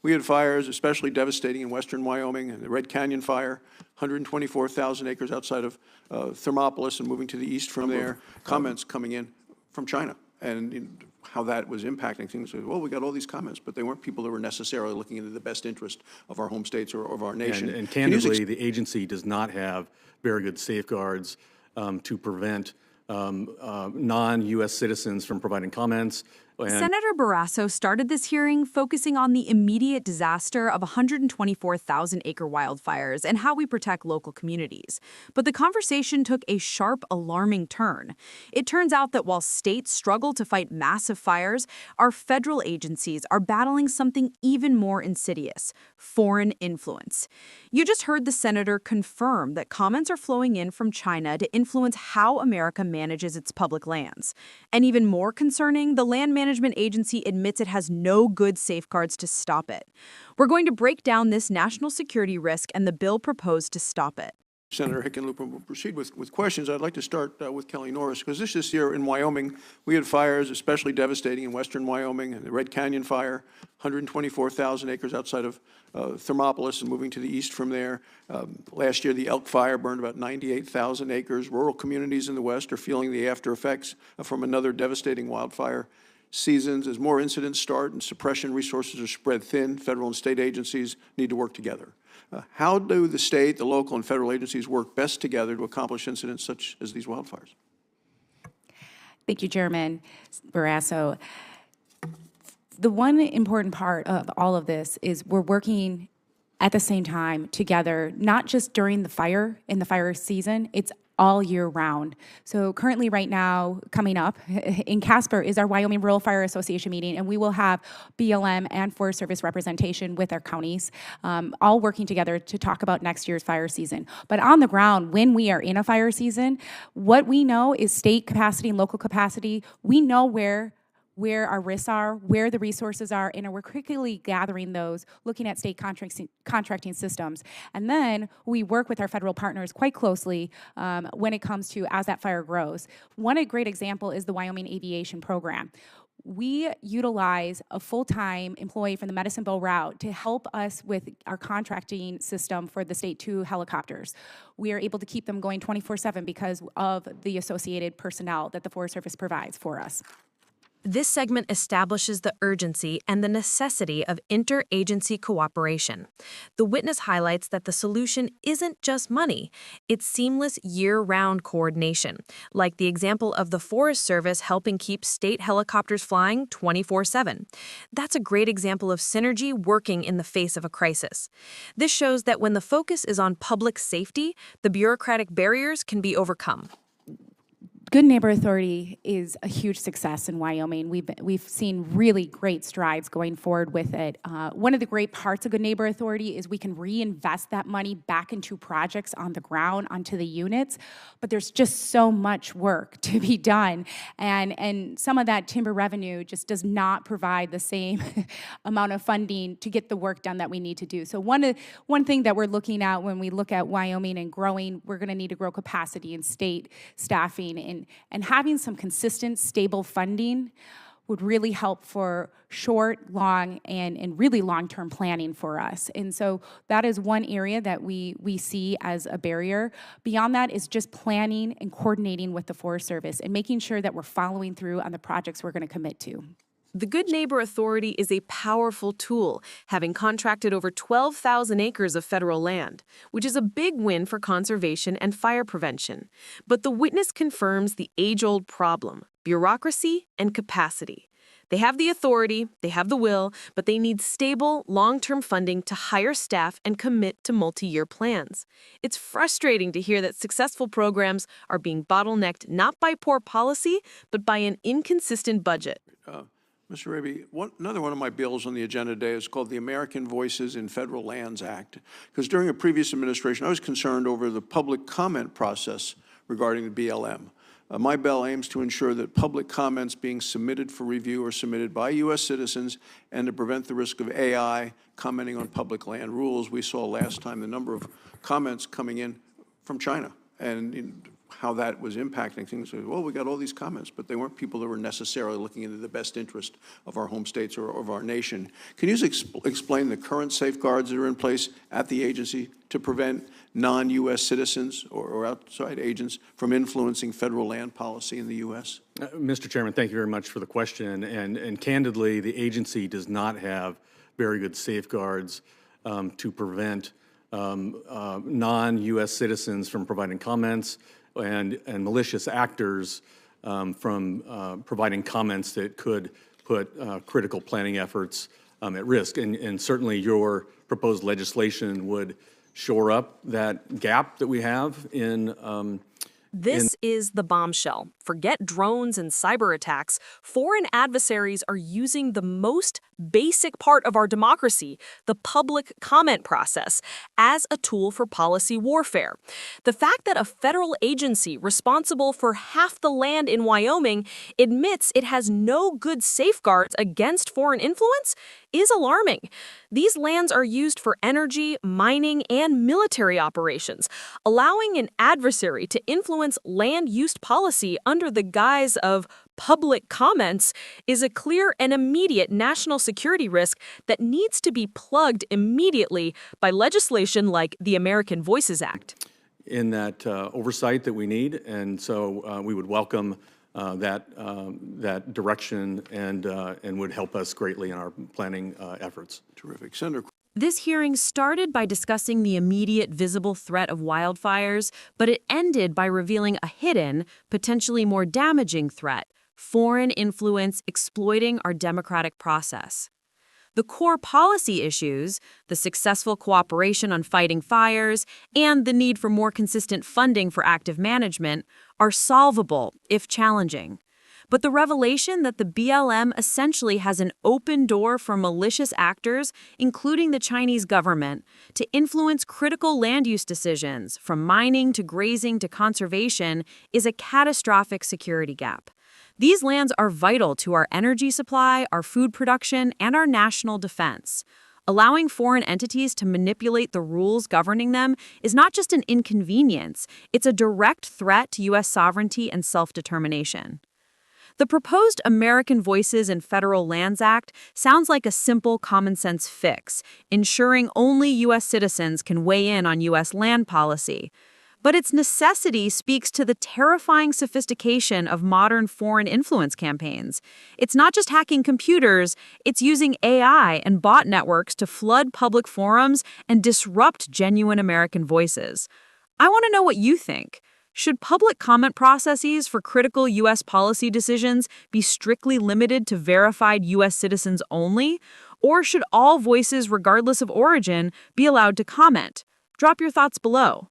We had fires especially devastating in western Wyoming, and the Red Canyon fire, 124,000 acres outside of Thermopolis, and moving to the east from there. Comments coming in from China and how that was impacting things. Well, we got all these comments, but they weren't people that were necessarily looking into the best interest of our home states or of our nation. And candidly, the agency does not have very good safeguards to prevent non-U.S. citizens from providing comments. Senator Barrasso started this hearing focusing on the immediate disaster of 124,000-acre wildfires and how we protect local communities. But the conversation took a sharp, alarming turn. It turns out that while states struggle to fight massive fires, our federal agencies are battling something even more insidious: foreign influence. You just heard the senator confirm that comments are flowing in from China to influence how America manages its public lands. And even more concerning, the Land Management Agency admits it has no good safeguards to stop it. We're going to break down this national security risk and the bill proposed to stop it. Senator Hickenlooper will proceed with questions. I'd like to start with Kelly Norris, because this year in Wyoming, we had fires especially devastating in western Wyoming, and the Red Canyon fire, 124,000 acres outside of Thermopolis and moving to the east from there. Last year, the Elk Fire burned about 98,000 acres. Rural communities in the west are feeling the after effects from another devastating wildfire seasons. As more incidents start and suppression resources are spread thin, federal and state agencies need to work together. How do the state, the local, and federal agencies work best together to accomplish incidents such as these wildfires? Thank you, Chairman Barrasso. The one important part of all of this is we're working at the same time together, not just during the fire, in the fire season, it's all year round. So currently right now, coming up in Casper is our Wyoming Rural Fire Association meeting, and we will have BLM and Forest Service representation with our counties, all working together to talk about next year's fire season. But on the ground, when we are in a fire season, what we know is state capacity and local capacity. We know where our risks are, where the resources are, and we're quickly gathering those, looking at state contracting systems. And then we work with our federal partners quite closely when it comes to as that fire grows. One great example is the Wyoming Aviation Program. We utilize a full-time employee from the Medicine Bow route to help us with our contracting system for the State 2 helicopters. We are able to keep them going 24/7 because of the associated personnel that the Forest Service provides for us. This segment establishes the urgency and the necessity of interagency cooperation. The witness highlights that the solution isn't just money, it's seamless year-round coordination, like the example of the Forest Service helping keep state helicopters flying 24/7. That's a great example of synergy working in the face of a crisis. This shows that when the focus is on public safety, the bureaucratic barriers can be overcome. Good Neighbor Authority is a huge success in Wyoming. We've seen really great strides going forward with it. One of the great parts of Good Neighbor Authority is we can reinvest that money back into projects on the ground, onto the units, but there's just so much work to be done, and some of that timber revenue just does not provide the same amount of funding to get the work done that we need to do. So one thing that we're looking at when we look at Wyoming and growing, we're going to need to grow capacity in state staffing, and having some consistent, stable funding would really help for short, long, and really long-term planning for us. And so that is one area that we see as a barrier. Beyond that is just planning and coordinating with the Forest Service and making sure that we're following through on the projects we're going to commit to. The Good Neighbor Authority is a powerful tool, having contracted over 12,000 acres of federal land, which is a big win for conservation and fire prevention. But the witness confirms the age-old problem: bureaucracy and capacity. They have the authority, they have the will, but they need stable, long-term funding to hire staff and commit to multi-year plans. It's frustrating to hear that successful programs are being bottlenecked not by poor policy, but by an inconsistent budget. Mr. Raby, another one of my bills on the agenda today is called the American Voices in Federal Lands Act, because during a previous administration, I was concerned over the public comment process regarding the BLM. My bill aims to ensure that public comments being submitted for review are submitted by U.S. citizens and to prevent the risk of AI commenting on public land rules. We saw last time the number of comments coming in from China and how that was impacting things. Well, we got all these comments, but they weren't people that were necessarily looking into the best interest of our home states or of our nation. Can you explain the current safeguards that are in place at the agency to prevent non-U.S. citizens or outside agents from influencing federal land policy in the U.S.? Mr. Chairman, thank you very much for the question. And candidly, the agency does not have very good safeguards to prevent non-U.S. citizens from providing comments and malicious actors from providing comments that could put critical planning efforts at risk. And certainly your proposed legislation would shore up that gap that we have in This is the bombshell. Forget drones and cyber attacks. Foreign adversaries are using the most basic part of our democracy, the public comment process, as a tool for policy warfare. The fact that a federal agency responsible for half the land in Wyoming admits it has no good safeguards against foreign influence is alarming. These lands are used for energy, mining, and military operations, allowing an adversary to influence land use policy under the guise of public comments is a clear and immediate national security risk that needs to be plugged immediately by legislation like the American Voices Act. in that oversight that we need, and so we would welcome that direction and would help us greatly in our planning efforts. Terrific. Senator. This hearing started by discussing the immediate visible threat of wildfires, but it ended by revealing a hidden, potentially more damaging threat: foreign influence exploiting our democratic process. The core policy issues, the successful cooperation on fighting fires, and the need for more consistent funding for active management, are solvable, if challenging. But the revelation that the BLM essentially has an open door for malicious actors, including the Chinese government, to influence critical land use decisions, from mining to grazing to conservation, is a catastrophic security gap. These lands are vital to our energy supply, our food production, and our national defense. Allowing foreign entities to manipulate the rules governing them is not just an inconvenience, it's a direct threat to U.S. sovereignty and self-determination. The proposed American Voices in Federal Lands Act sounds like a simple common-sense fix, ensuring only U.S. citizens can weigh in on U.S. land policy. But its necessity speaks to the terrifying sophistication of modern foreign influence campaigns. It's not just hacking computers, it's using AI and bot networks to flood public forums and disrupt genuine American voices. I want to know what you think. Should public comment processes for critical U.S. policy decisions be strictly limited to verified U.S. citizens only? Or should all voices, regardless of origin, be allowed to comment? Drop your thoughts below.